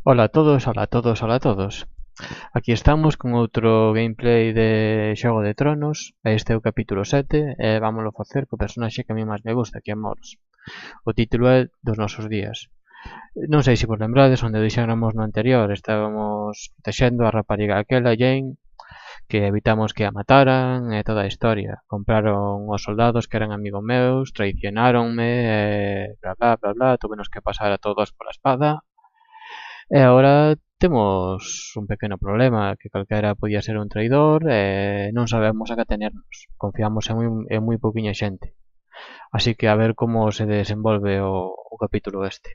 Hola a todos, hola a todos, hola a todos. Aquí estamos con outro gameplay de Xogo de Tronos. Este é o capítulo 7 e vámoslo facer co personaxe que a mí máis me gusta, que é Moros. O título é Dos nosos días. Non sei se vos lembrades onde deixáramos no anterior. Estábamos protexendo a rapariga aquela, Jane, que evitamos que a mataran e toda a historia. Compraron os soldados que eran amigos meus, traicionáronme e bla bla bla bla, tuvenos que pasar a todos pola espada. E agora temos un pequeno problema, que calquera podía ser un traidor e non sabemos a que atenernos. Confiamos en moi pouquiña xente. Así que a ver como se desenvolve o capítulo este.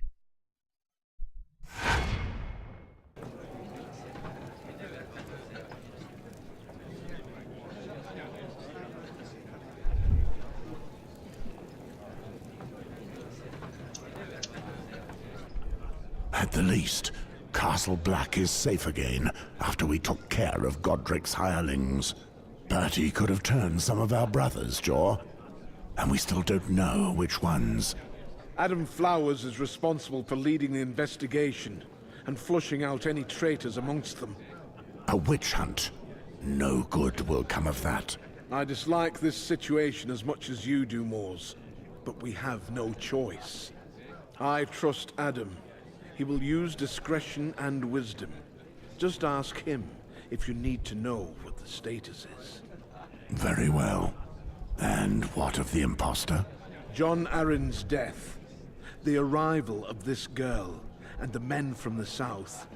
At the least, Castle Black is safe again after we took care of Godric's hirelings. But he could have turned some of our brothers, Jaw. And we still don't know which ones. Adam Flowers is responsible for leading the investigation and flushing out any traitors amongst them. A witch hunt. No good will come of that. I dislike this situation as much as you do, Moors, but we have no choice. I trust Adam. He will use discretion and wisdom. Just ask him if you need to know what the status is. Very well. And what of the imposter? John Arryn's death, the arrival of this girl, and the men from the south.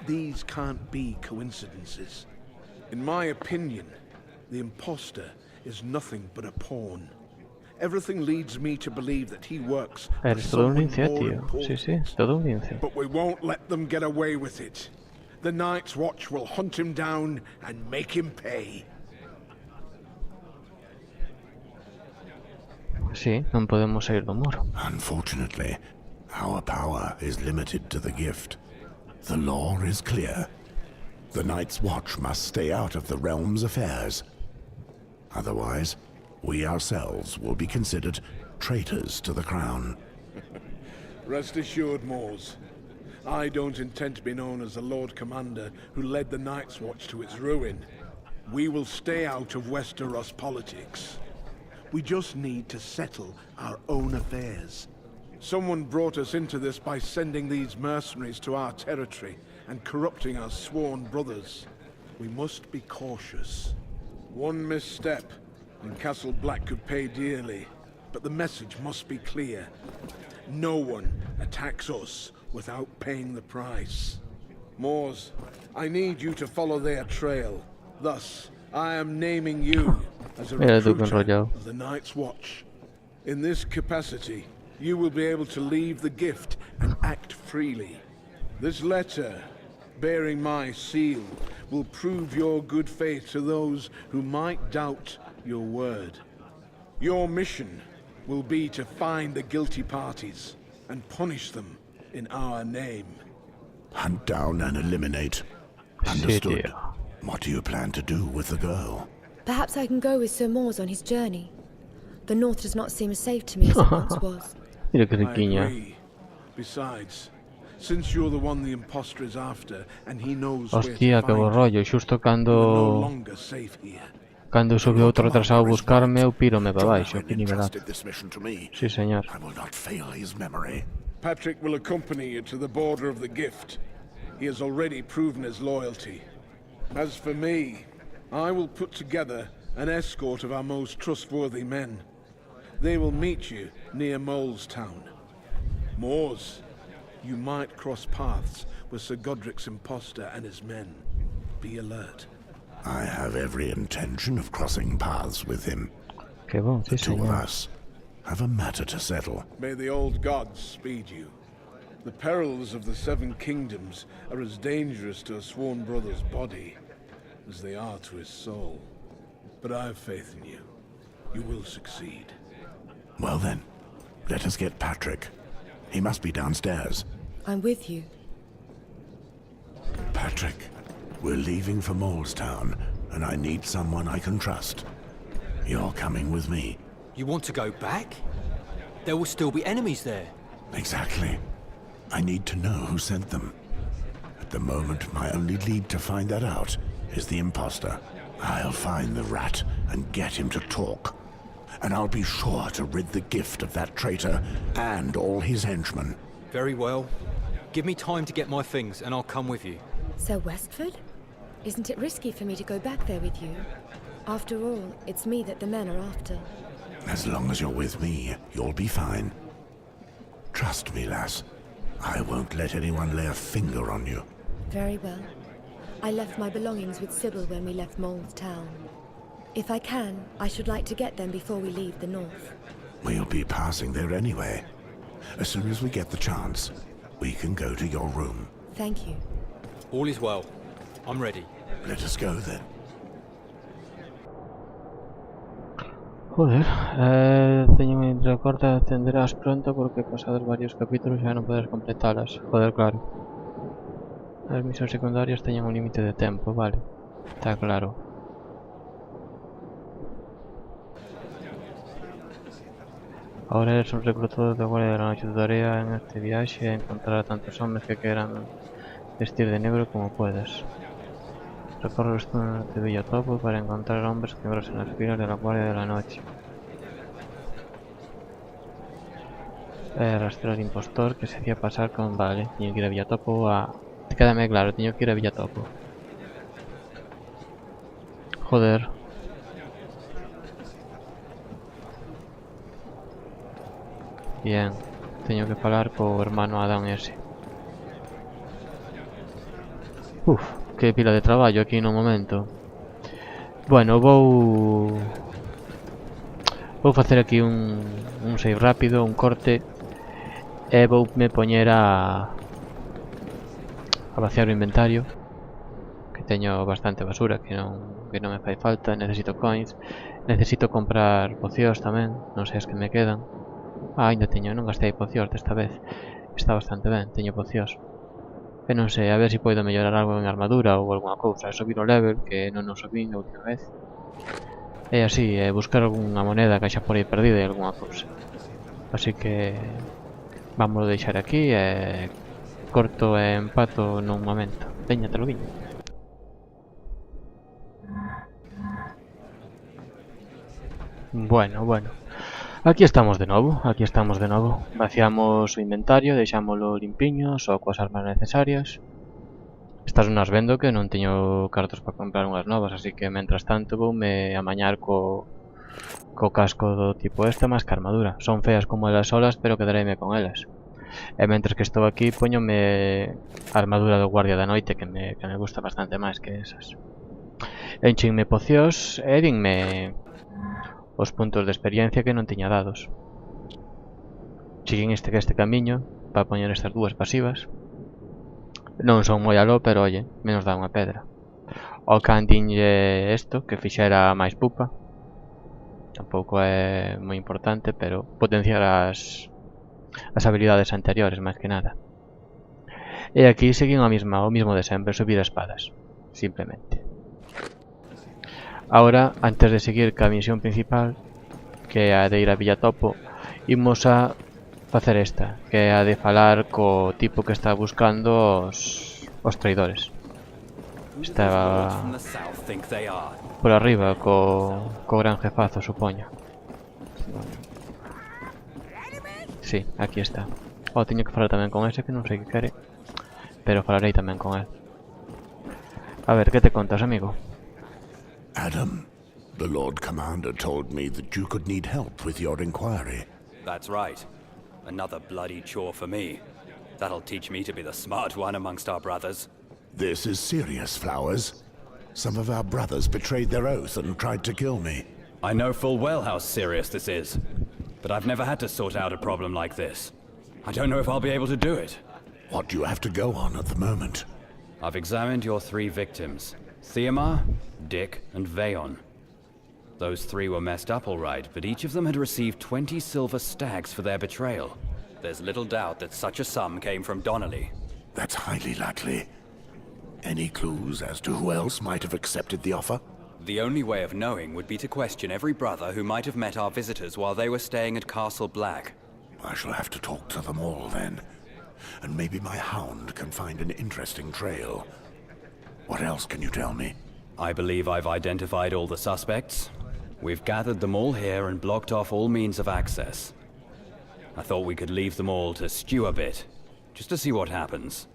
These can't be coincidences. In my opinion, the imposter is nothing but a pawn. Everything leads me to believe that he works for Eres todo un someone lince, more tío. Sí, sí, es todo un lince. But we won't let them get away with it. The Night's Watch will hunt him down and make him pay. Sí, non podemos sair do muro. Unfortunately, our power is limited to the gift. The law is clear. The Night's Watch must stay out of the realm's affairs. Otherwise, we ourselves will be considered traitors to the crown. Rest assured, Moors. I don't intend to be known as the Lord Commander who led the Night's Watch to its ruin. We will stay out of Westeros politics. We just need to settle our own affairs. Someone brought us into this by sending these mercenaries to our territory and corrupting our sworn brothers. We must be cautious. One misstep, and Castle Black could pay dearly. But the message must be clear. No one attacks us without paying the price. Moors, I need you to follow their trail. Thus, I am naming you as a recruiter of the Night's Watch. In this capacity, you will be able to leave the gift and act freely. This letter, bearing my seal, will prove your good faith to those who might doubt your word. Your mission will be to find the guilty parties and punish them in our name. Hunt down and eliminate. Understood. What do you plan to do with the girl? Perhaps I can go with Sir Moors on his journey. The north does not seem as safe to me as it once was. I agree. Besides, since you're the one the impostor is after, and he knows where to Hostia, que bo rollo, xusto cando cando sube outro atrasado a buscarme, eu pírome para baixo, que nivelazo. Sí, señor. Patrick will accompany you to the border of the gift. He has already proven his loyalty. As for me, I will put together an escort of our most trustworthy men. They will meet you near Molestown. Moors, you might cross paths with Sir Godric's imposter and his men. Be alert. I have every intention of crossing paths with him. Que bon, sí, the two señor. of us have a matter to settle. May the old gods speed you. The perils of the Seven Kingdoms are as dangerous to a sworn brother's body as they are to his soul. But I have faith in you. You will succeed. Well then, let us get Patrick. He must be downstairs. I'm with you. Patrick, we're leaving for Molestown, and I need someone I can trust. You're coming with me. You want to go back? There will still be enemies there. Exactly. I need to know who sent them. the moment, my only lead to find that out is the imposter. I'll find the rat and get him to talk. And I'll be sure to rid the gift of that traitor and all his henchmen. Very well. Give me time to get my things and I'll come with you. Sir Westford? Isn't it risky for me to go back there with you? After all, it's me that the men are after. As long as you're with me, you'll be fine. Trust me, lass. I won't let anyone lay a finger on you. Very well. I left my belongings with Sybil when we left Mole's town. If I can, I should like to get them before we leave the north. We'll be passing there anyway. As soon as we get the chance, we can go to your room. Thank you. All is well. I'm ready. Let us go then. Joder, teño un recorte, atenderás pronto porque pasados varios capítulos ya no podrás completalas. Joder, claro. As misións secundarias teñen un límite de tempo, vale. Está claro. Ahora eres un reclutador de guardia de la noche. Tu tarea en este viaje es encontrar a tantos hombres que quieran vestir de negro como puedas. Recorre los túneles de Villatopo para encontrar hombres negros en las filas de la guardia de la noche. Rastrear al impostor que se hacía pasar con... Vale, tengo que ir a Villatopo a... Quédame claro, tengo que ir a Villatopo. Joder. Bien, tengo que falar co hermano Adán ese. Uf, que pila de traballo aquí no momento. Bueno, vou facer aquí un save rápido, un corte. E vou me poñer a vaciar o inventario, que teño bastante basura que non me fai falta. Necesito coins, necesito comprar pocións tamén, non sei as que me quedan. Ainda teño, non gastei pocións desta vez. Está bastante ben, teño pocións. E non sei, a ver se podo mellorar algo en armadura ou alguna cousa. Subir o level, que non o subín a última vez. E así, buscar algunha moneda que xa por aí perdida e alguna cousa. Así que... Vamos a deixar aquí e... Corto e empato nun momento. Veña, te lo viño. Bueno. Aquí estamos de novo, Vaciamos o inventario, deixámoslo limpiño, só coas armas necesarias. Estas unas vendo que non teño cartos para comprar unhas novas, así que mentras tanto voume amañar co casco do tipo este máis que armadura. Son feas como elas solas, pero quedareime con elas. E mentres que estou aquí, poñome a armadura do guardia da noite, que me gusta bastante máis que esas. Enchinme pocións e dinme os puntos de experiencia que non tiña dados. Seguín este camiño para poñer estas dúas pasivas. Non son moi aló, pero oye, menos dá unha pedra. O can dinlle isto, que fixera máis pupa. Tampouco é moi importante, pero potenciar as habilidades anteriores, máis que nada. E aquí seguín o mismo de sempre, subir espadas, simplemente. Ahora, antes de seguir ca misión principal, que é a de ir a Villatopo, imos a facer esta, que é a de falar co tipo que está buscando os traidores. Está por arriba co gran jefazo, supoño. Sí, aquí está. Teño que falar tamén con ese, que non sei que quere, pero falarei tamén con él. A ver, que te contas, amigo? Adam, the Lord Commander told me that you could need help with your inquiry. That's right. Another bloody chore for me. That'll teach me to be the smart one amongst our brothers. This is serious, Flowers. Some of our brothers betrayed their oath and tried to kill me. I know full well how serious this is, but I've never had to sort out a problem like this. I don't know if I'll be able to do it. What do you have to go on at the moment? I've examined your three victims, Theomar, Dick, and Veon. Those three were messed up all right, but each of them had received 20 silver stags for their betrayal. There's little doubt that such a sum came from Donnelly. That's highly likely. Any clues as to who else might have accepted the offer? The only way of knowing would be to question every brother who might have met our visitors while they were staying at Castle Black. I shall have to talk to them all then. and maybe my hound can find an interesting trail. What else can you tell me? I believe I've identified all the suspects. We've gathered them all here and blocked off all means of access. I thought we could leave them all to stew a bit, just to see what happens.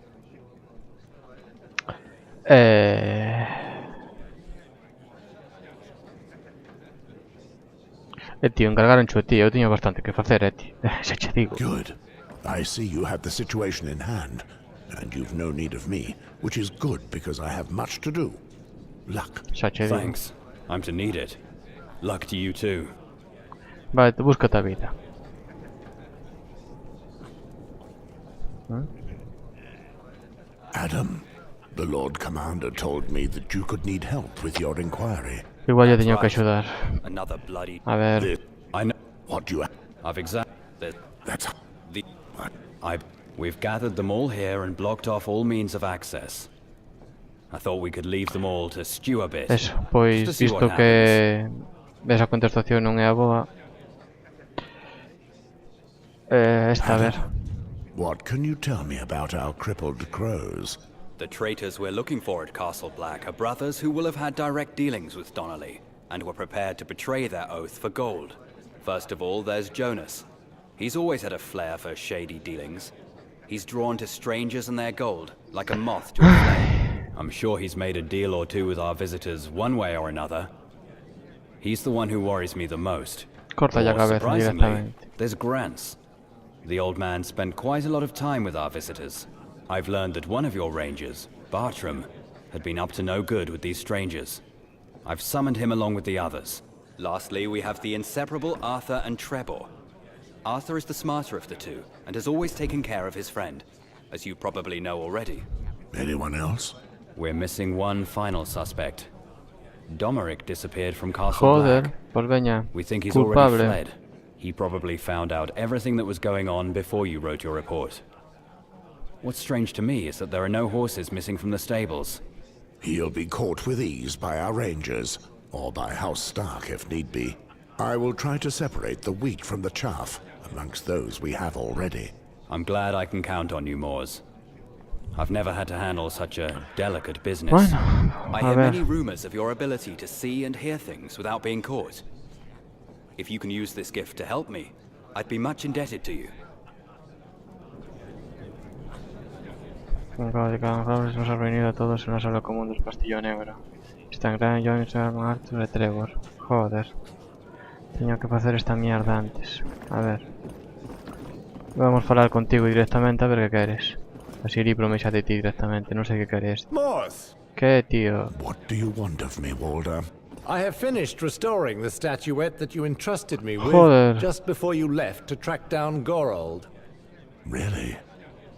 Tío, encargaroncho, tío. Eu tiño bastante que facer, tío. Xa che digo. Good. I see you have the situation in hand, and you've no need of me, which is good because I have much to do. Luck. Xa che digo. Thanks. I'm to need it. Luck to you too. Vale, te búscate a vida. Adam, the Lord Commander told me that you could need help with your inquiry. Igual yo teño que axudar. Another bloody... A ver. I know... What do you have? I've examined... That's... The... What? We've gathered them all here and blocked off all means of access. I thought we could leave them all to stew a bit. Eso, pois just to see what visto que esa contestación non é a boa. Esta, a ver. What can you tell me about our crippled crows? The traitors we're looking for at Castle Black are brothers who will have had direct dealings with Donnelly, and were prepared to betray their oath for gold. First of all, there's Jonas. He's always had a flair for shady dealings. He's drawn to strangers and their gold, like a moth to a flame. I'm sure he's made a deal or two with our visitors one way or another. He's the one who worries me the most. Corta ya Or, cabeza surprisingly, directamente. there's Grants. The old man spent quite a lot of time with our visitors. I've learned that one of your rangers, Bartram, had been up to no good with these strangers. I've summoned him along with the others. Lastly, we have the inseparable Arthur and Trebor. Arthur is the smarter of the two, and has always taken care of his friend, as you probably know already. Anyone else? We're missing one final suspect. Domeric disappeared from Castle Joder, Black. pues veña. We think he's already Culpable. fled. He probably found out everything that was going on before you wrote your report. What's strange to me is that there are no horses missing from the stables. He'll be caught with ease by our rangers, or by House Stark if need be. I will try to separate the wheat from the chaff amongst those we have already. I'm glad I can count on you, Moors. I've never had to handle such a delicate business. Bueno, I a hear ver. many rumors of your ability to see and hear things without being caught. If you can use this gift to help me, I'd be much indebted to you. Acabo de cada nos hemos reunido a todos en una sala común del Castillo Negro. Están Gran, Jones, Arthur e Trevor. Joder. Teño que facer esta mierda antes. A ver. Vamos falar contigo directamente a ver que queres. Así libro me xa de ti directamente, non sei que queres. Morth! Que, tío? What do you want of me, Walder? I have finished restoring the statuette that you entrusted me with Joder. just before you left to track down Gorold. Really?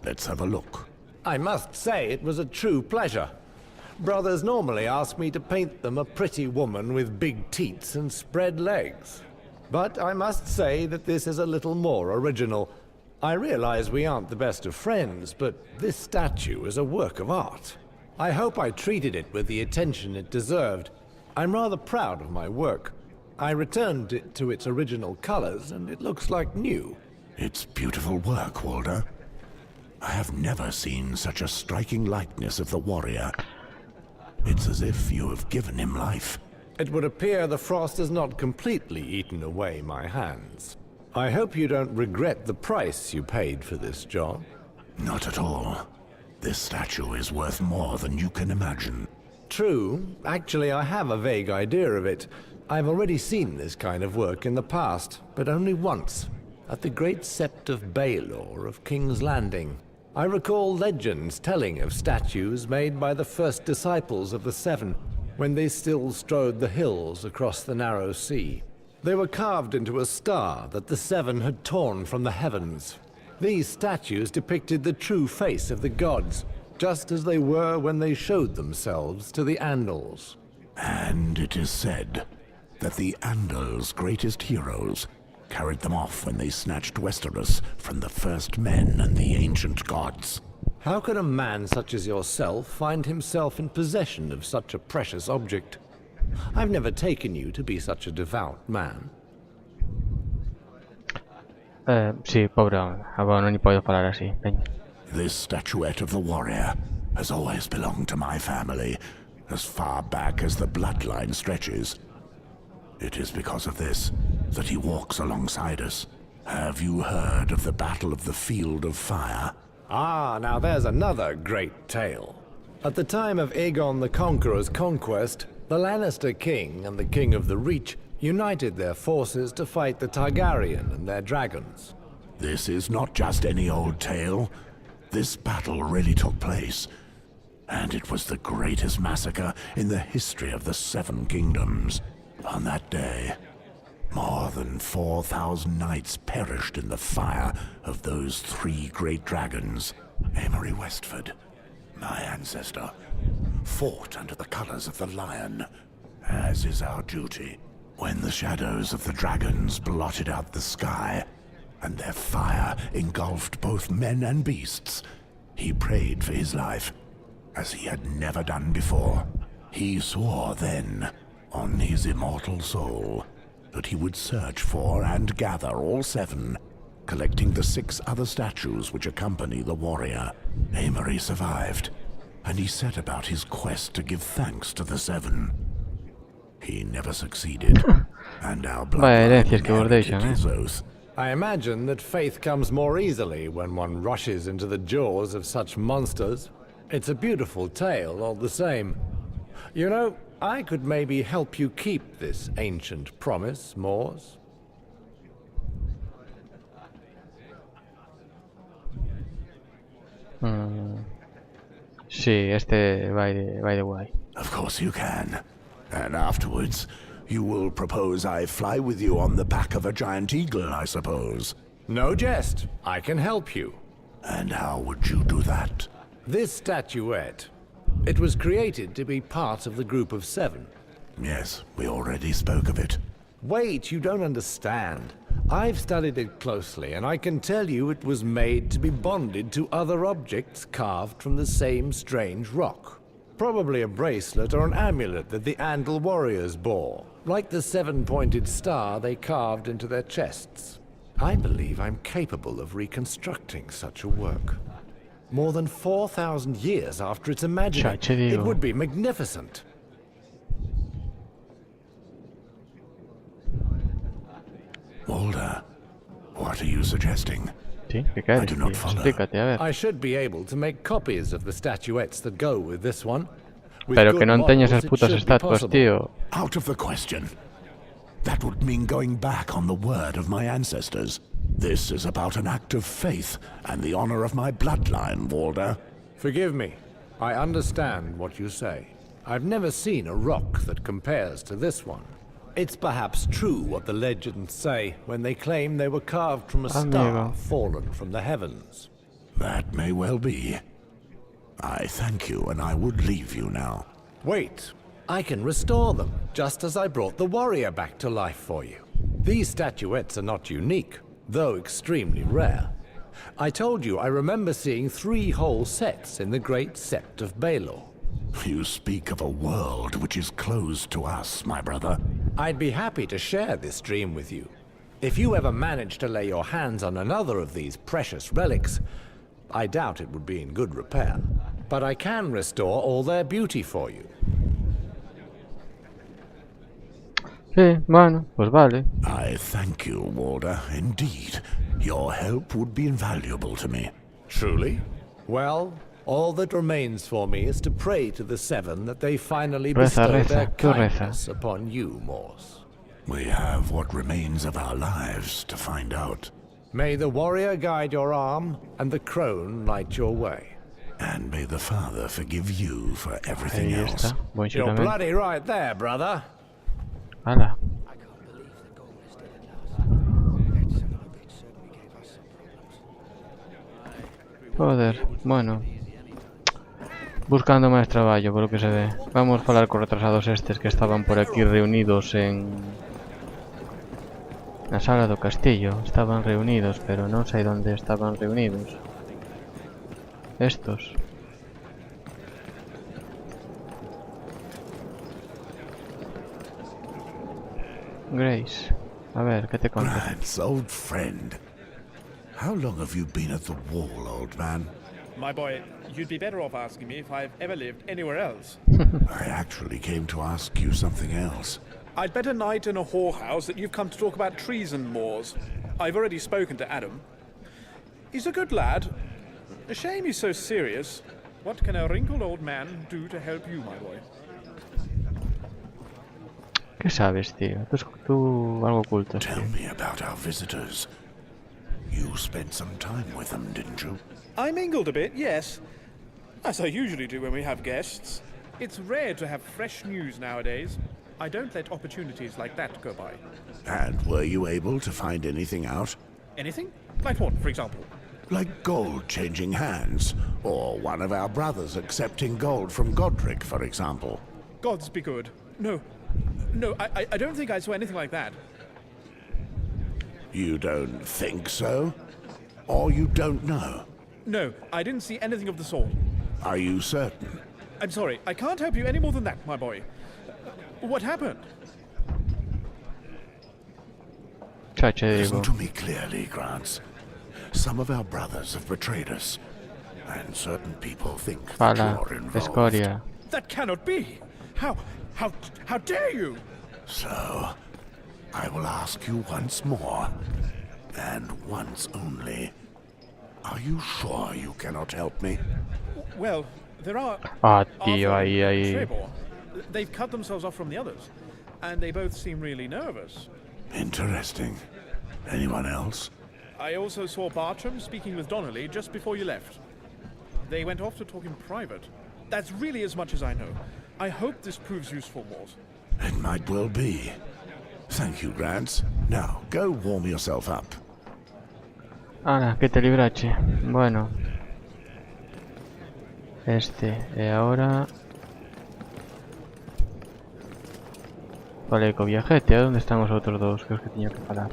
Let's have a look. I must say it was a true pleasure. Brothers normally ask me to paint them a pretty woman with big teats and spread legs. But I must say that this is a little more original. I realize we aren't the best of friends, but this statue is a work of art. I hope I treated it with the attention it deserved. I'm rather proud of my work. I returned it to its original colors, and it looks like new. It's beautiful work, Walder. I have never seen such a striking likeness of the warrior. It's as if you have given him life. It would appear the frost has not completely eaten away my hands. I hope you don't regret the price you paid for this job. Not at all. This statue is worth more than you can imagine. True. Actually, I have a vague idea of it. I've already seen this kind of work in the past, but only once, at the Great Sept of Baelor of King's Landing. I recall legends telling of statues made by the first disciples of the Seven, when they still strode the hills across the narrow sea. They were carved into a star that the Seven had torn from the heavens. These statues depicted the true face of the gods, just as they were when they showed themselves to the Andals. And it is said that the Andals' greatest heroes carried them off when they snatched Westeros from the first men and the ancient gods. How can a man such as yourself find himself in possession of such a precious object? I've never taken you to be such a devout man. Sí, pobre hombre. Agora non lle podo falar así. Veña. This statuette of the warrior has always belonged to my family, as far back as the bloodline stretches. It is because of this that he walks alongside us. Have you heard of the Battle of the Field of Fire? Ah, now there's another great tale. At the time of Aegon the Conqueror's conquest, the Lannister king and the King of the Reach united their forces to fight the Targaryen and their dragons. This is not just any old tale. This battle really took place, and it was the greatest massacre in the history of the Seven Kingdoms. On that day, more than 4,000 knights perished in the fire of those 3 great dragons. Amory Westford, my ancestor, fought under the colors of the lion, as is our duty. When the shadows of the dragons blotted out the sky, and their fire engulfed both men and beasts, he prayed for his life, as he had never done before. He swore then, on his immortal soul, that he would search for and gather all 7, collecting the 6 other statues which accompany the warrior. Amory survived, and he set about his quest to give thanks to the 7. He never succeeded, and our bloodline inherited his oath. I imagine that faith comes more easily when one rushes into the jaws of such monsters. It's a beautiful tale all the same. You know, I could maybe help you keep this ancient promise, Moors. Sí, este va de guay. Of course you can. And afterwards, you will propose I fly with you on the back of a giant eagle, I suppose. No jest. I can help you. And how would you do that? This statuette, it was created to be part of the group of 7. Yes, we already spoke of it. Wait, you don't understand. I've studied it closely, and I can tell you it was made to be bonded to other objects carved from the same strange rock. Probably a bracelet or an amulet that the Andal warriors bore, like the 7-pointed star they carved into their chests. I believe I'm capable of reconstructing such a work. More than 4,000 years after its imagining, it would be magnificent. Mulder, what are you suggesting? Sí, I do not follow. Explícate, a ver. I should be able to make copies of the statuettes that go with this one. With Pero good que no enseñes models, esas it putas should be estatuas, possible. tío. Out of the question. That would mean going back on the word of my ancestors. This is about an act of faith and the honor of my bloodline, Walder. Forgive me. I understand what you say. I've never seen a rock that compares to this one. It's perhaps true what the legends say when they claim they were carved from a star fallen from the heavens. That may well be. I thank you, and I would leave you now. Wait, I can restore them, just as I brought the warrior back to life for you. These statuettes are not unique, though extremely rare. I told you I remember seeing 3 whole sets in the Great Sept of Baelor. You speak of a world which is closed to us, my brother. I'd be happy to share this dream with you. If you ever manage to lay your hands on another of these precious relics, I doubt it would be in good repair. But I can restore all their beauty for you. Sí, bueno, pues vale. I thank you, Walder. Indeed, your help would be invaluable to me. Truly? Well, all that remains for me is to pray to the 7 that they finally bestow their kindness upon you, Morse. We have what remains of our lives to find out. May the warrior guide your arm, and the crone light your way. And may the Father forgive you for everything Ahí else. está. Buen You're chutamiento. bloody right there, brother. Hala. Joder, bueno. Buscando máis traballo, por lo que se ve. Vamos falar con retrasados estes que estaban por aquí reunidos en... na sala do castillo. Estaban reunidos, pero non sei onde estaban reunidos. Estos. Grace. A ver, que te contas? Grant's old friend. How long have you been at the wall, old man? My boy, you'd be better off asking me if I've ever lived anywhere else. I actually came to ask you something else. I'd bet a night in a whorehouse that you've come to talk about treason, Moors. I've already spoken to Adam. He's a good lad. A shame he's so serious. What can a wrinkled old man do to help you, my boy? ¿Qué sabes, tío? Tú algo oculto. Tell me about our visitors. You spent some time with them, didn't you? I mingled a bit, yes. As I usually do when we have guests. It's rare to have fresh news nowadays. I don't let opportunities like that go by. And were you able to find anything out? Anything? Like what, for example? Like gold changing hands, or one of our brothers accepting gold from Godric, for example. Gods be good. No, I don't think I saw anything like that. You don't think so? Or you don't know? No, I didn't see anything of the sort. Are you certain? I'm sorry, I can't help you any more than that, my boy. What happened? Listen to me clearly, Grants. Some of our brothers have betrayed us, and certain people think that you're involved. Escoria. That cannot be! How dare you! So, I will ask you once more, and once only. Are you sure you cannot help me? Well, there are... tío, ahí. Trebor. They've cut themselves off from the others, and they both seem really nervous. Interesting. Anyone else? I also saw Bartram speaking with Donnelly just before you left. They went off to talk in private. That's really as much as I know. I hope this proves useful, Moors. It might well be. Thank you, Grants. Now, go warm yourself up. Ahora, que te librache. Bueno. Ahora... Vale, viajete, ¿a dónde están os outros dous? Que os que tiña que falar.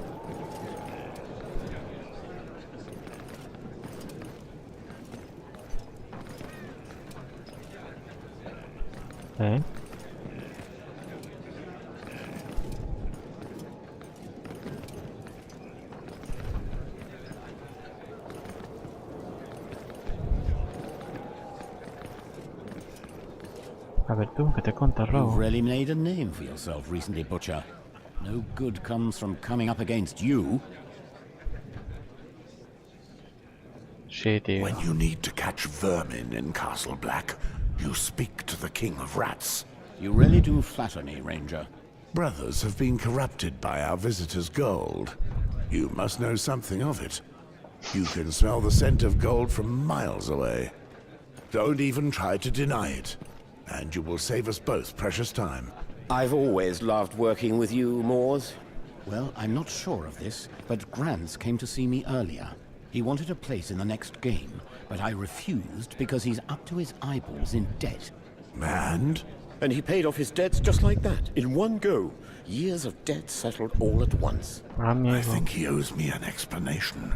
A ver tú, ¿qué te contas, Robo? You've really made a name for yourself recently, Butcher. No good comes from coming up against you. Sí, tío. When you need to catch vermin in Castle Black, you speak to the King of Rats. You really do flatter me, Ranger. Brothers have been corrupted by our visitors' gold. You must know something of it. You can smell the scent of gold from miles away. Don't even try to deny it, and you will save us both precious time. I've always loved working with you, Moors. Well, I'm not sure of this, but Grants came to see me earlier. He wanted a place in the next game, but I refused because he's up to his eyeballs in debt. And? And he paid off his debts just like that, in one go. Years of debt settled all at once. I think he owes me an explanation.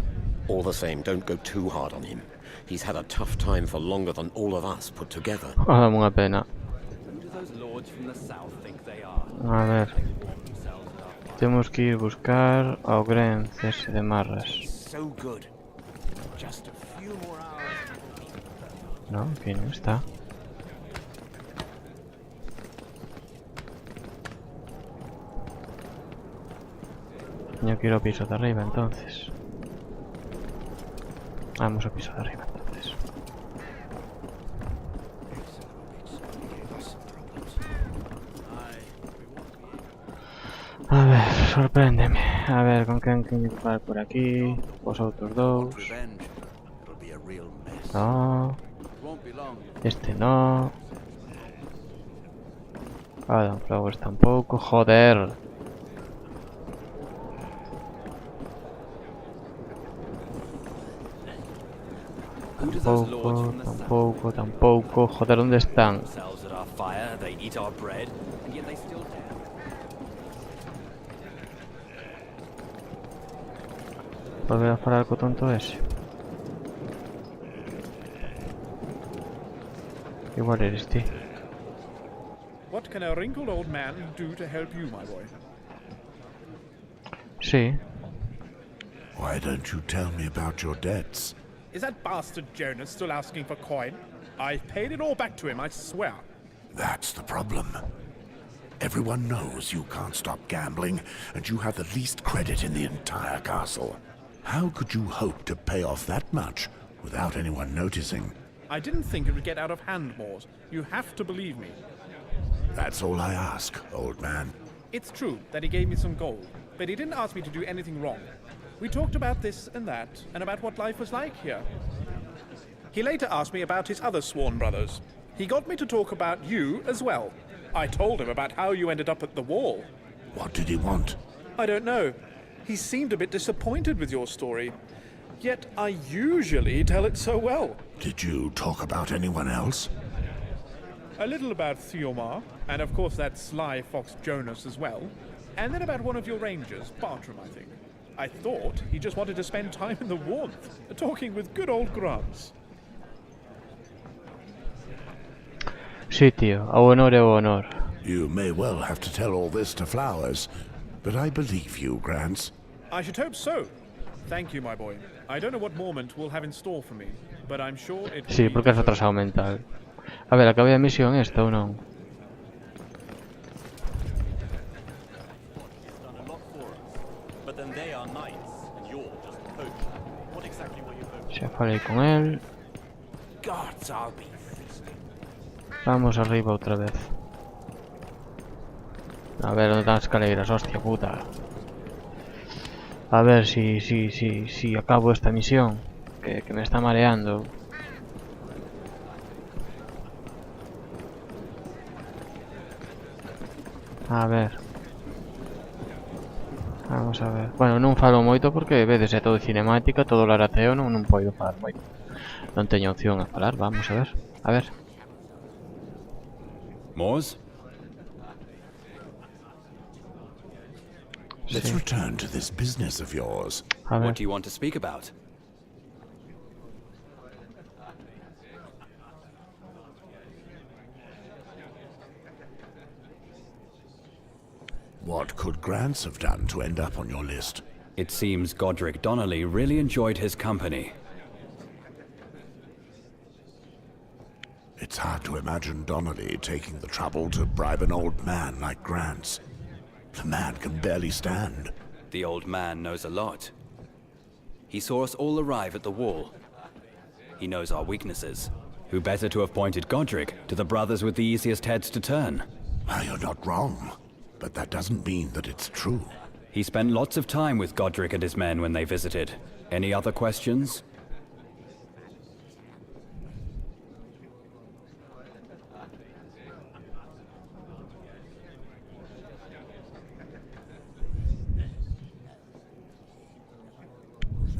All the same, don't go too hard on him. He's had a tough time for longer than all of us put together. Dame unha pena. Who do those lords from the south think they are? A ver. Temos que ir buscar ao Grenz ese de marras. So good. Just a few more hours. No, aquí non está. Teño que ir ao piso de arriba, entonces. Vamos ao piso de arriba, entonces. A ver, sorpréndeme. A ver, con quen teño que falar por aquí. Vos outros dous. No. Este no. Adam Flowers tampouco. Joder. Tampoco. Joder, ¿dónde están? Volver a falar co tonto ese. Igual eres ti. What can a wrinkled old man do to help you, my boy? Sí. Why don't you tell me about your debts? Is that bastard Jonas still asking for coin? I've paid it all back to him, I swear. That's the problem. Everyone knows you can't stop gambling, and you have the least credit in the entire castle. How could you hope to pay off that much without anyone noticing? I didn't think it would get out of hand, Moors. You have to believe me. That's all I ask, old man. It's true that he gave me some gold, but he didn't ask me to do anything wrong. We talked about this and that, and about what life was like here. He later asked me about his other sworn brothers. He got me to talk about you as well. I told him about how you ended up at the wall. What did he want? I don't know. He seemed a bit disappointed with your story. Yet I usually tell it so well. Did you talk about anyone else? A little about Theomar, and of course that sly fox Jonas as well. And then about one of your rangers, Bartram, I think. I thought he just wanted to spend time in the warmth, talking with good old Grants. Sí, tío, a honor é o honor. You may well have to tell all this to Flowers, but I believe you, Grants. I should hope so. Thank you, my boy. I don't know what Mormont will have in store for me, but I'm sure it will Sí, be porque es retrasado mental. A ver, acabei a misión esta ou non? Xa falei con el. Vamos arriba outra vez. A ver, onde están as escaleiras, hostia puta. A ver si acabo esta misión. Que me está mareando. A ver. Vamos a ver. Bueno, non falo moito porque vedes, é todo cinemática, todo larateo, non podo falar moito. Non teño opción a falar, vamos a ver. A ver. Moors? Let's return to this business of yours. What do you want to speak about? What could Grants have done to end up on your list? It seems Godric Donnelly really enjoyed his company. It's hard to imagine Donnelly taking the trouble to bribe an old man like Grants. The man can barely stand. The old man knows a lot. He saw us all arrive at the wall. He knows our weaknesses. Who better to have pointed Godric to the brothers with the easiest heads to turn? You're not wrong, but that doesn't mean that it's true. He spent lots of time with Godric and his men when they visited. Any other questions?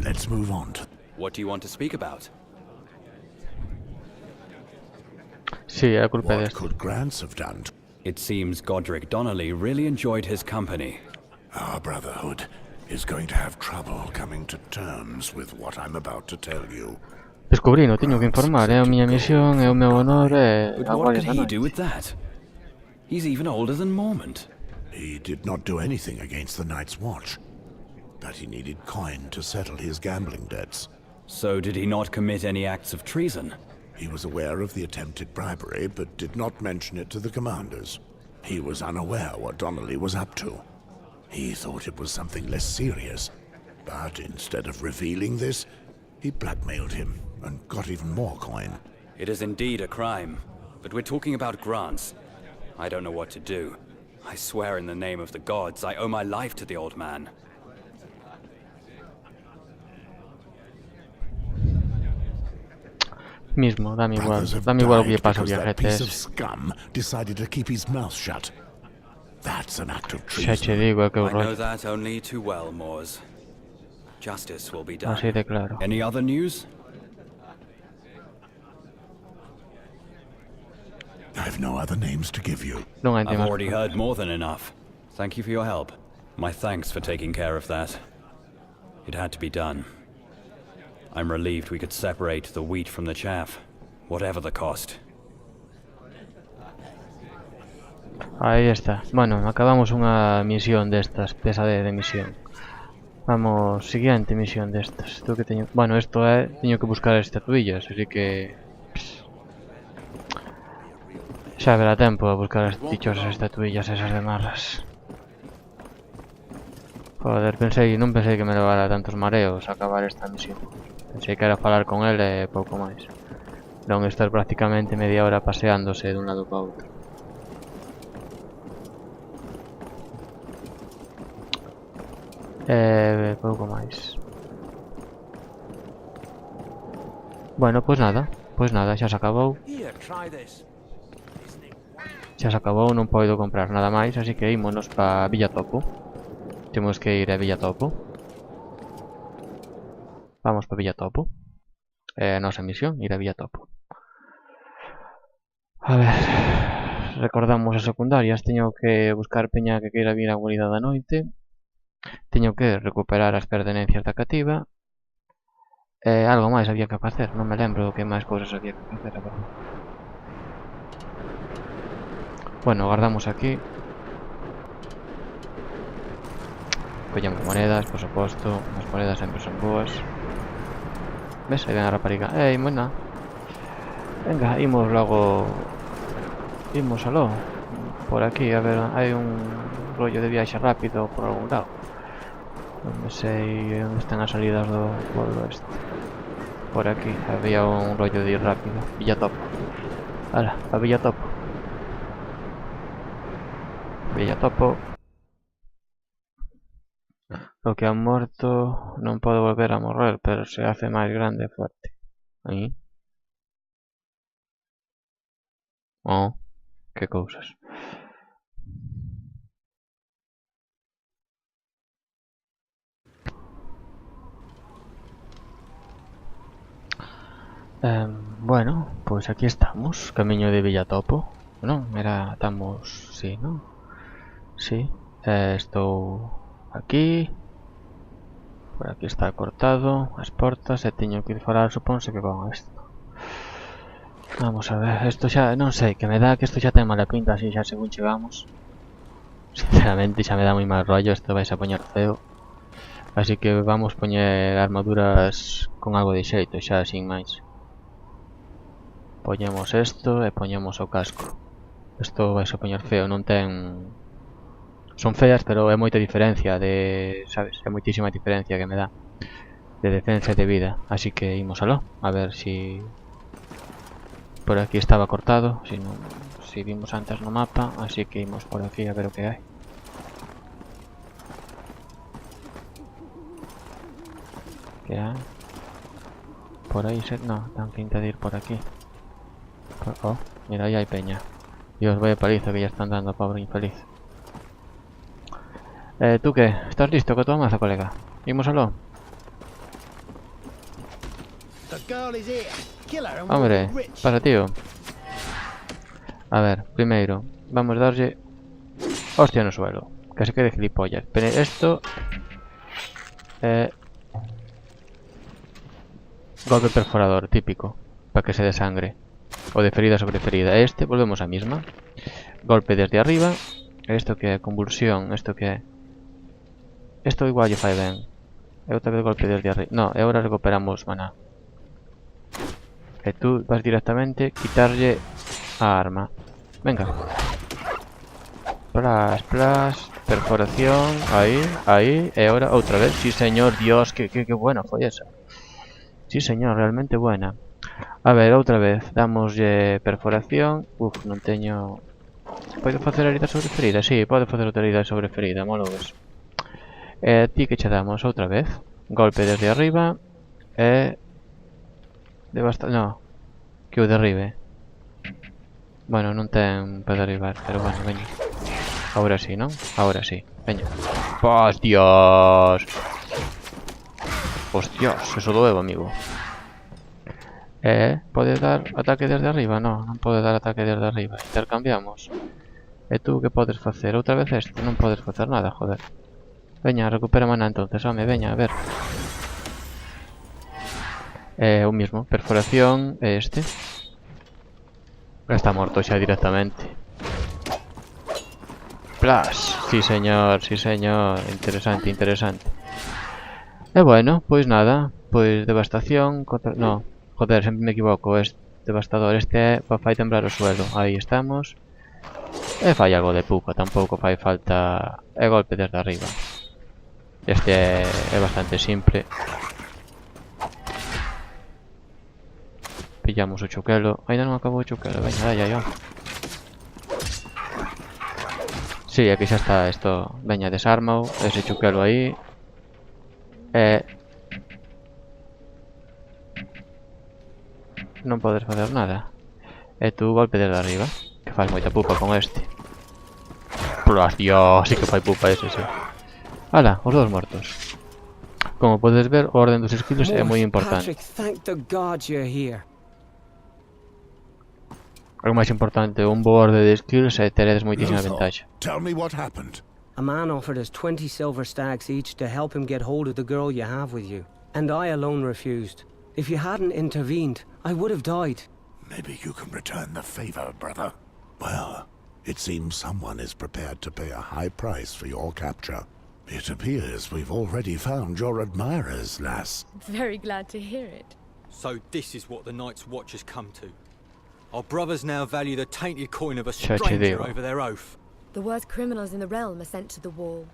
Let's move on to... What do you want to speak about? Sí, era culpa de What esto. could Grants have done? It seems Godric Donnelly really enjoyed his company. Our Brotherhood is going to have trouble coming to terms with what I'm about to tell you. Descubrí, no teño que informar, é a miña misión, é o meu honor, é But a what guardia could da he noite. do with that? He's even older than Mormont. He did not do anything against the Night's Watch, but he needed coin to settle his gambling debts. So did he not commit any acts of treason? He was aware of the attempted bribery, but did not mention it to the commanders. He was unaware what Donnelly was up to. He thought it was something less serious, but instead of revealing this, he blackmailed him and got even more coin. It is indeed a crime, but we're talking about grants. I don't know what to do. I swear in the name of the gods, I owe my life to the old man. Mismo, dame igual. Brothers have Dame igual o que lle died pasa ao because that piece of viajete. scum decided to keep his mouth shut. That's an act of Xa che treason. digo, é que eu I know rollo. that only too well, Moors. Justice will be done. Así de claro. Any other news? I've no other names to give you. Non hai I've tema. already heard more than enough. Thank you for your help. My thanks for taking care of that. It had to be done. I'm relieved we could separate the wheat from the chaff, whatever the cost. Aí está. Bueno, acabamos unha misión destas, desa de misión. Vamos, siguiente misión destas. Isto que teño... Bueno, isto é... Teño que buscar as estatuillas, así que... Xa haberá tempo a buscar as dichosas estatuillas esas de marras. Joder, non pensei que me levara tantos mareos a acabar esta misión. Pensei que era falar con él e pouco máis. Non estar prácticamente media hora paseándose dun lado para outro. Pouco máis. Bueno, pois nada, xa se acabou. Xa se acabou, non podo comprar nada máis, así que ímonos para Villa Topo. Temos que ir a Villa Topo. Vamos para Villa Topo. A nosa misión, ir a Villa Topo. A ver, recordamos as secundarias. Teño que buscar peña que queira vir a guarida da noite. Teño que recuperar as pertenencias da cativa. Algo máis había que facer. Non me lembro que máis cousas había que facer, a verdade. Bueno, guardamos aquí. Collemos monedas, por suposto. As monedas sempre son boas. Ves? Aí ven a rapariga. Buena. Venga, imos logo. Imos aló. Por aquí, a ver, hai un rollo de viaxe rápido por algún lado. Non me sei onde están as salidas do pueblo este. Por aquí, había un rollo de ir rápido. Villa Topo. Ala, a Villa Topo. Villa Topo. Lo que ha muerto non pode volver a morrer, pero se hace máis grande e fuerte. Aí. Oh, que cousas. Bueno, pois aquí estamos, camiño de Villa Topo. Non, estamos, sí, non? Sí, estou aquí. Por aquí está cortado as portas e teño que ir falar, suponse que con isto. Vamos a ver, isto xa, non sei, que me dá que isto xa ten mala pinta así xa según chegamos. Sinceramente xa me dá moi mal rollo, isto vais a poñer feo. Así que vamos poñer armaduras con algo de xeito, xa sin máis. Poñemos isto e poñemos o casco. Isto vai a poñer feo, non ten... Son feas, pero é moita diferencia de... Sabes? É moitísima diferencia que me dá de defensa e de vida. Así que imos aló, a ver si... Por aquí estaba cortado, si vimos antes no mapa, así que imos por aquí a ver o que hai. Que hai? Por aí se... No, tan pinta de ir por aquí. Oh, mira, aí hai peña. Dios, vaya paliza que ya están dando, pobre infeliz. ¿Tú qué? ¿Estás listo con tu maza, colega? ¿Vimos aló? Hombre, pasa, tío. A ver, primeiro, vamos a darlle hostia no suelo, que se quede gilipollas. Pero esto... golpe perforador, típico, para que se dé sangre. O de ferida sobre ferida. Este, volvemos a misma. Golpe desde arriba. Esto que é convulsión, esto que é... Esto igual lle fai ben. E outra vez golpe desde arriba. No, e agora recuperamos maná. E tú vas directamente quitarlle a arma. Venga. Plas, plas. Perforación. Aí, aí. E agora outra vez. Sí, señor. Dios, que buena foi esa. Sí, señor. Realmente buena. A ver, outra vez. Damoslle perforación. Uf, non teño... Podo facer herida sobre ferida? Sí, podo facer outra herida sobre ferida. Molo ves. Ti que che damos outra vez. Golpe desde arriba. No, que o derribe. Bueno, non ten para derribar, pero bueno, veña. Ahora sí, non? Ahora sí, veña. ¡Hostias! Hostias, eso doeu, amigo. Pode dar ataque desde arriba? No, non pode dar ataque desde arriba. Intercambiamos. E tú que podes facer? Outra vez este? Non podes facer nada, joder. Veña, recupera maná entonces, home, veña, a ver. O mismo, perforación, este. Está morto xa directamente. Plas, sí señor, sí señor. Interesante, interesante. E bueno, pois nada, pois devastación contra... No, joder, sempre me equivoco, este devastador, este é para fai temblar o suelo. Aí estamos. E fai algo de pupa, tampouco fai falta... É golpe desde arriba. Este é bastante simple. Pillamos o chuquelo. Ainda non acabou o chuquelo, veña, dai, aí, ó. Si, aquí xa está isto. Veña, desármao, ese chuquelo aí. Non podes facer nada. E tú golpe desde arriba, que faz moita pupa con este. Plas, dios, sí que fai pupa ese, sí. Ala, os dous mortos. Como podes ver, o orden dos skills é moi importante. Algo máis importante, un bo orden de skills e teredes moitísima ventaxa. Tell me what happened. A man offered us 20 silver stags each to help him get hold of the girl you have with you, and I alone refused. If you hadn't intervened, I would have died. Maybe you can return the favor, brother. Well, it seems someone is prepared to pay a high price for your capture. It appears we've already found your admirers, lass. Very glad to hear it. So this is what the Night's Watch has come to. Our brothers now value the tainted coin of a Xa che stranger digo. over their oath. The worst criminals in the realm are sent to the wall.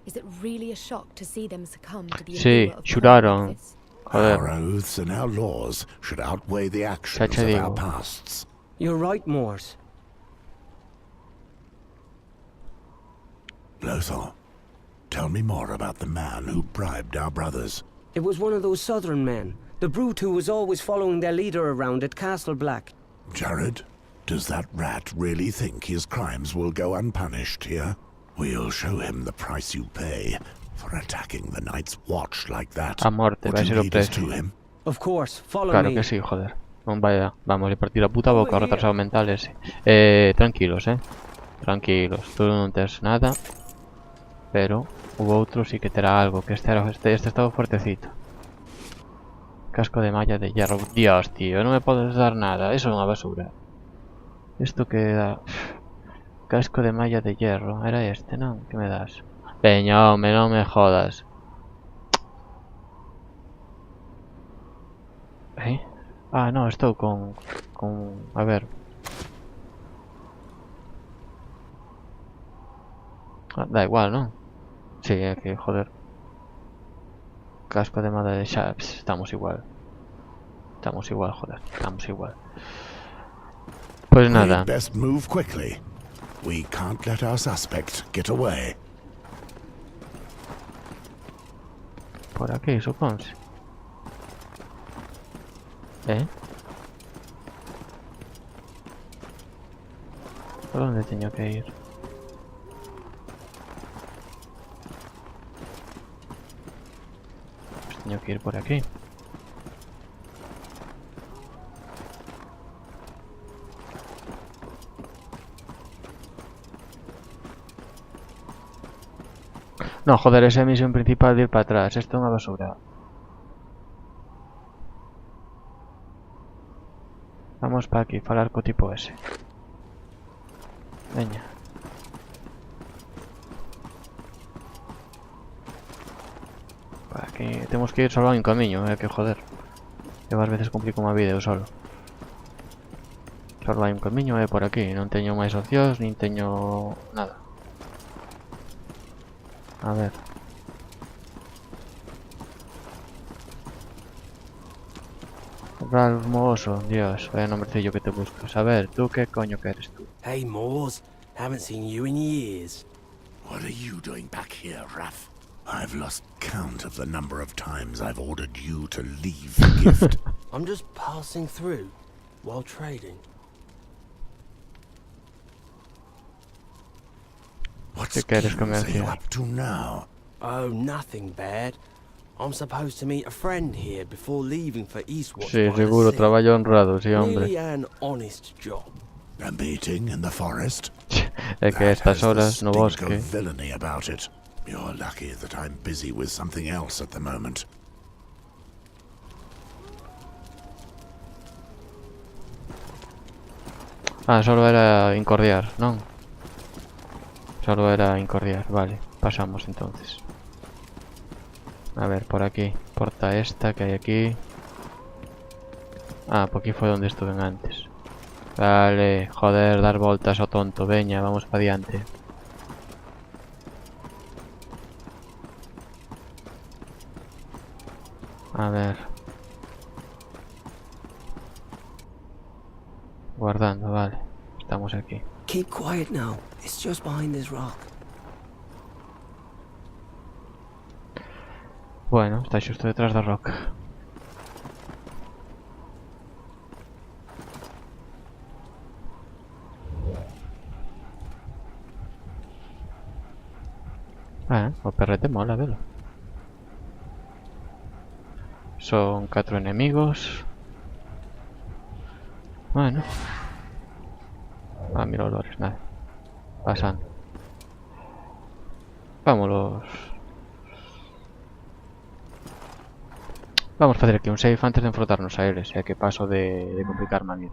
Is it really a shock to see them succumb to the Sí, allure of xuraron. power like this? Joder, Our oaths and our laws should outweigh the actions che of our digo. pasts. You're right, Moors. Lothar, tell me more about the man who bribed our brothers. It was one of those southern men, the brute who was always following their leader around at Castle Black. Jared, does that rat really think his crimes will go unpunished here? We'll show him the price you pay for attacking the Night's Watch like that. a morte, vai Would ser you o lead us precio. to him? Of course, follow Claro me. que sí, joder. Non vaya, vamos a partir a puta boca, o retrasado mental ese. Tranquilos, tranquilos, tú non tes nada. Pero o outro sí que terá algo, que este estaba fuertecito. Casco de malla de hierro. Dios, tío, non me podes dar nada, eso é unha basura. Isto que dá... Casco de malla de hierro, era este, non? Que me das? Veña, home, non me jodas. Ah, no, estou con... A ver. Da igual, non? Sí, é que, joder. Casco de madera de Shaps. Estamos igual. Estamos igual, joder. Estamos igual. Pues nada. We'd best move quickly. We can't let our suspect get away. Por aquí, suponse. Por onde teño que ir? Pues teño que ir por aquí. No, joder, esa é a misión principal de ir para atrás. Isto é unha basura. Vamos para aquí, falar co tipo ese. Veña. Para aquí, temos que ir solo en camiño, que joder. Eu ás veces complico unha vida eu solo. Solo hai un camiño por aquí, non teño máis opcións, nin teño nada. A ver. Ralph Mooso, Dios, vaya nombrecillo que te buscas. A ver, ¿tú qué coño que eres tú? Hey, Moors. Haven't seen you in years. What are you doing back here, Raph? I've lost count of the number of times I've ordered you to leave the gift. I'm just passing through while trading. What ¿Qué quieres schemes are you comerciar? up to now? Oh, nothing bad. I'm supposed to meet a friend here before leaving for Eastwatch. Sí, by the seguro, sea. traballo honrado, sí, hombre. Really an honest job. A meeting in the forest? É que a estas That has horas the no stink bosque. of villainy about it. You're lucky that I'm busy with something else at the moment. Ah, solo era incordiar, non? Solo era incordiar, vale. Pasamos entonces. A ver, por aquí. Porta esta que hay aquí. Ah, por aquí fue donde estuve antes. Vale, joder, dar voltas o tonto. Veña, vamos para adiante. A ver. Guardando, vale. Estamos aquí. Keep quiet now. It's just behind this rock. Bueno, está xusto detrás da roca. O perrete mola, velo. Son 4 enemigos. Bueno. Mira olores, nada. Pasando. Vámonos. Vamos a facer aquí un save antes de enfrontarnos a eles, que paso de complicarme a vida.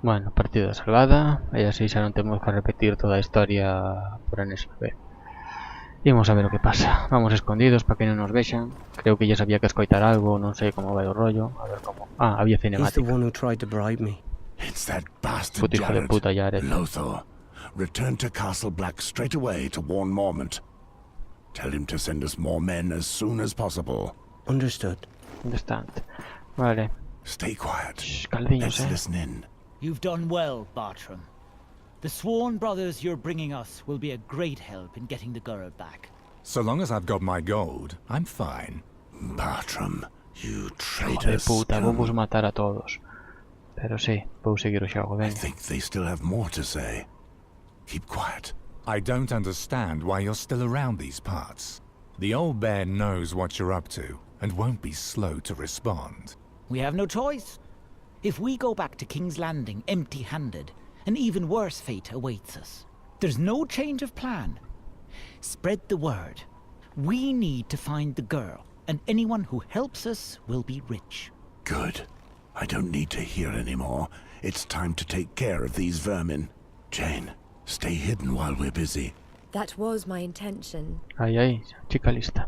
Bueno, partida salvada. E así xa non temos que repetir toda a historia por enésima vez. Imos a ver o que pasa. Vamos escondidos para que non nos vexan. Creo que ya sabía que escoitar algo, non sei como vai o rollo. A ver como... Ah, había cinemática. It's that bastard Puto hijo de Jared. puta, Jared. Lothar, return to Castle Black straight away to warn Mormont. Tell him to send us more men as soon as possible. Understood. Understand. Vale. Stay quiet. Caldiños, Let's listen in. You've done well, Bartram. The sworn brothers you're bringing us will be a great help in getting the girl back. So long as I've got my gold, I'm fine. Bartram, you Hijo de traitor puta, scum. vamos matar a todos. Pero sí, vou seguir o xogo, I ven. think they still have more to say. Keep quiet. I don't understand why you're still around these parts. The old bear knows what you're up to, and won't be slow to respond. We have no choice. If we go back to King's Landing empty-handed, an even worse fate awaits us. There's no change of plan. Spread the word. We need to find the girl, and anyone who helps us will be rich. Good. I don't need to hear anymore. It's time to take care of these vermin. Jane, stay hidden while we're busy. That was my intention. Ay, chica lista.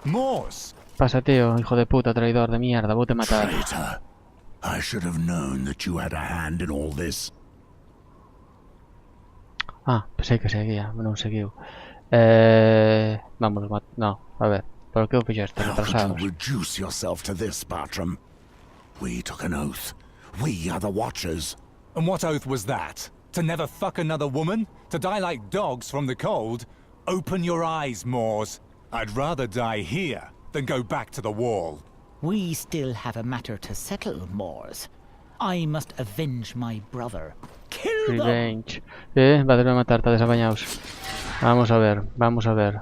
Moors! Pasa, tío, hijo de puta, traidor de mierda, vou te matar. Traitor! I should have known that you had a hand in all this. Ah, pensei que seguía, non seguiu. Vamos, no, a ver. Por que o fixeste, How could retrasados? you reduce yourself to this, Bartram? We took an oath. We are the Watchers. And what oath was that? To never fuck another woman? To die like dogs from the cold? Open your eyes, Moors. I'd rather die here than go back to the wall. We still have a matter to settle, Moors. I must avenge my brother. Kill them! Revenge. Vale, a matar, está desapañados. Vamos a ver, vamos a ver.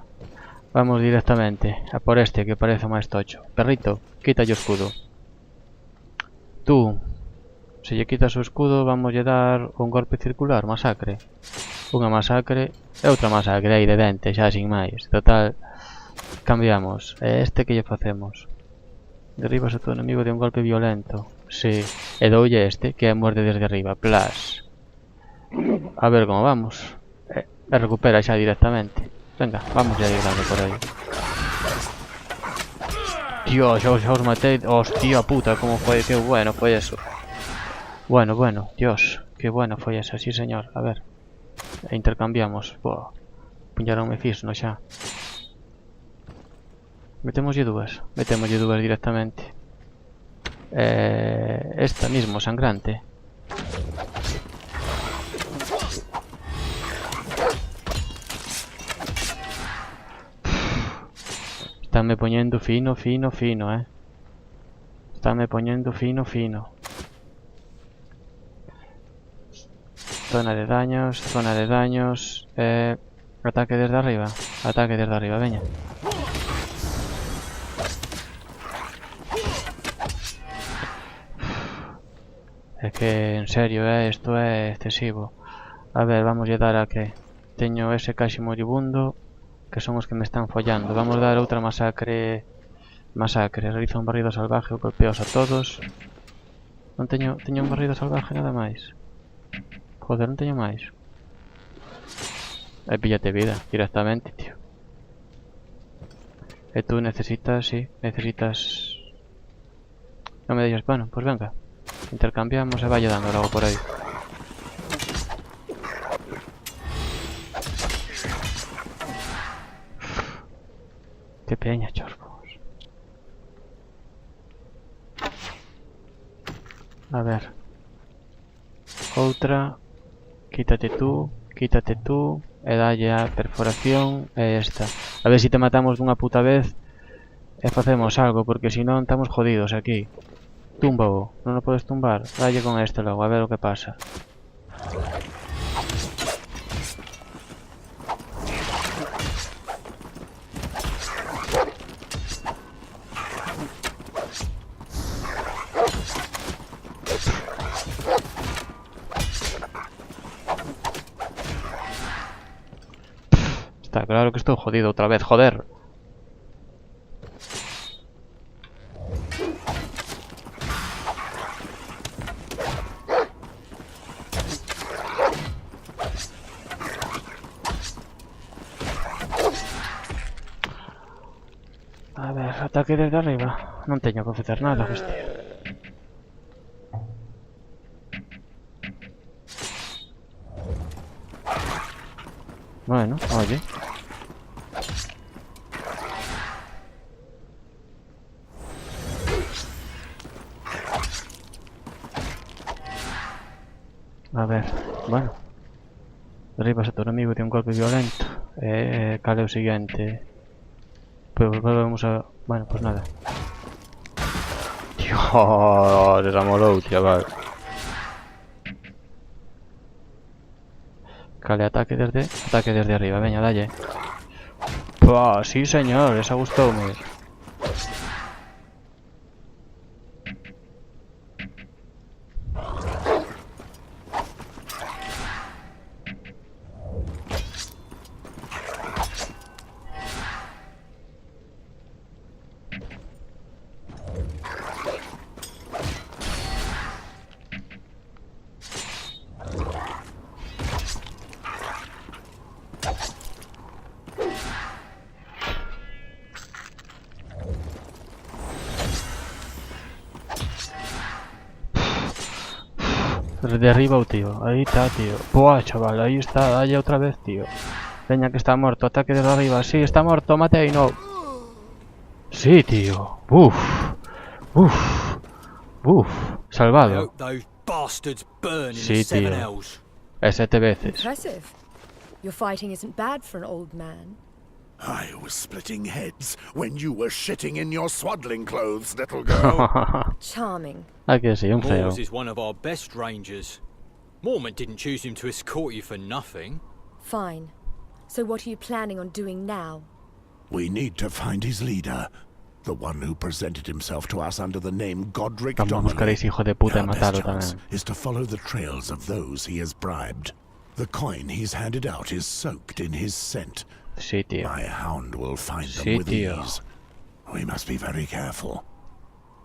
Vamos directamente a por este que parece máis tocho. Perrito, quita o escudo. Tú, se lle quitas o escudo, vamos lle dar un golpe circular, masacre. Unha masacre e outra masacre aí de dente, xa sin máis. Total, cambiamos. E este que lle facemos? Derribas a tu enemigo de un golpe violento. Sí, e doulle este, que é muerte desde arriba. Plas. A ver como vamos. E recupera xa directamente. Venga, vamos ya a ir dando por aí. Dios, xa os matei. Hostia puta, como foi, que bueno foi eso. Bueno, Dios, que bueno foi esa, sí señor. A ver, e intercambiamos. Boa, puñaronme fisno xa. Metémoslle dúas directamente. Esta mismo, sangrante. Estánme poñendo fino, Estánme poñendo fino. Zona de daños. Ataque desde arriba, veña. Es que, en serio, esto é excesivo. A ver, vamos a dar a que teño ese casi moribundo, que son os que me están follando. Vamos a dar outra masacre. Realiza un barrido salvaje, golpeos a todos. Non teño un barrido salvaje nada máis. Joder, non teño máis. Píllate vida, directamente, tío. E tú necesitas, sí, necesitas... No me digas, bueno, pues venga. Intercambiamos e vaya dando algo por aí. Que peña, chorbos. A ver. Outra. Quítate tú e dalle a perforación e esta. A ver se te matamos dunha puta vez e facemos algo, porque se non estamos jodidos aquí. Túmbao, non o podes tumbar. Dalle con este logo, a ver o que pasa. Está claro que estou jodido outra vez, joder. A ver, ataque desde arriba. Non teño que facer nada, hostia. Bueno, oye. A ver, bueno. Derribas a tu enemigo de un golpe violento. Cal é o siguiente? Pues volvemos a... Bueno, pues nada. Dios, desamolou, chaval. Cale ataque desde arriba, veña, dalle. Pua, sí señor, esa gustoume. De arriba o tío, ahí está, tío. Buah, chaval, ahí está, dalle otra vez, tío. Veña que está muerto, ataque desde arriba. Sí, está muerto, matei, no. Sí, tío. Uf. Salvado. Sí, tío. Es 7 veces. Impressive. Your fighting isn't bad for an old man. I was splitting heads when you were shitting in your swaddling clothes, little girl. Charming. Ah, que sí, un feo. Moores is one of our best rangers. Mormont didn't choose him to escort you for nothing. Fine. So what are you planning on doing now? We need to find his leader. The one who presented himself to us under the name Godric Vamos a buscar ese hijo de puta y Our best matarlo chance también. is to follow the trails of those he has bribed. The coin he's handed out is soaked in his scent. Sí, tío. My hound will find them Sí, with tío. ease. We must be very careful.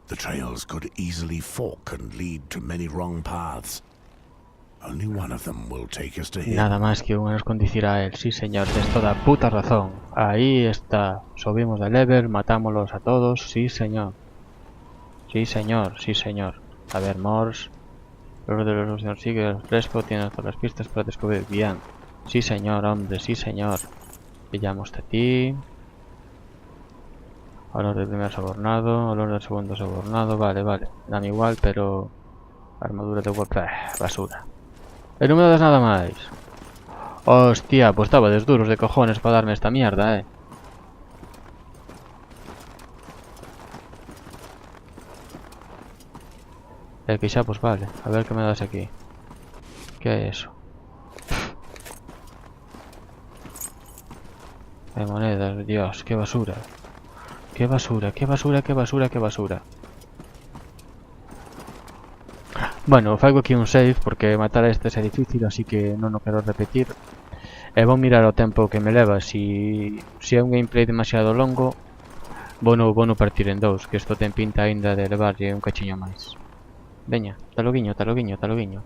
The trails could easily fork and lead to many wrong paths. Only one of them will take us to him. Nada más que uno nos conducirá a él. Sí, señor, tienes toda puta razón. Ahí está. Subimos de level, matámoslos a todos. Sí, señor. Sí, señor, sí, señor. A ver, Morse. Los de los señor sigue el fresco, tiene todas las pistas para descubrir bien. Sí, señor, hombre, sí, señor. Pillamos a ti. Olor del primer sobornado, olor del segundo sobornado. Vale, vale. Dan igual, pero... Armadura de web... basura. E non me das nada máis. Hostia, pues estaba duros de cojones para darme esta mierda, Que xa, pues vale. A ver que me das aquí. ¿Qué es eso? De monedas, Dios, qué basura. Qué basura, qué basura, qué basura, qué basura. Bueno, faigo aquí un save porque matar a este é difícil, así que non o quero repetir. E vou mirar o tempo que me leva. Si é un gameplay demasiado longo, vou no partir en dous, que isto ten pinta aínda de levarlle un cachiño máis. Veña, taloguiño, taloguiño, taloguiño.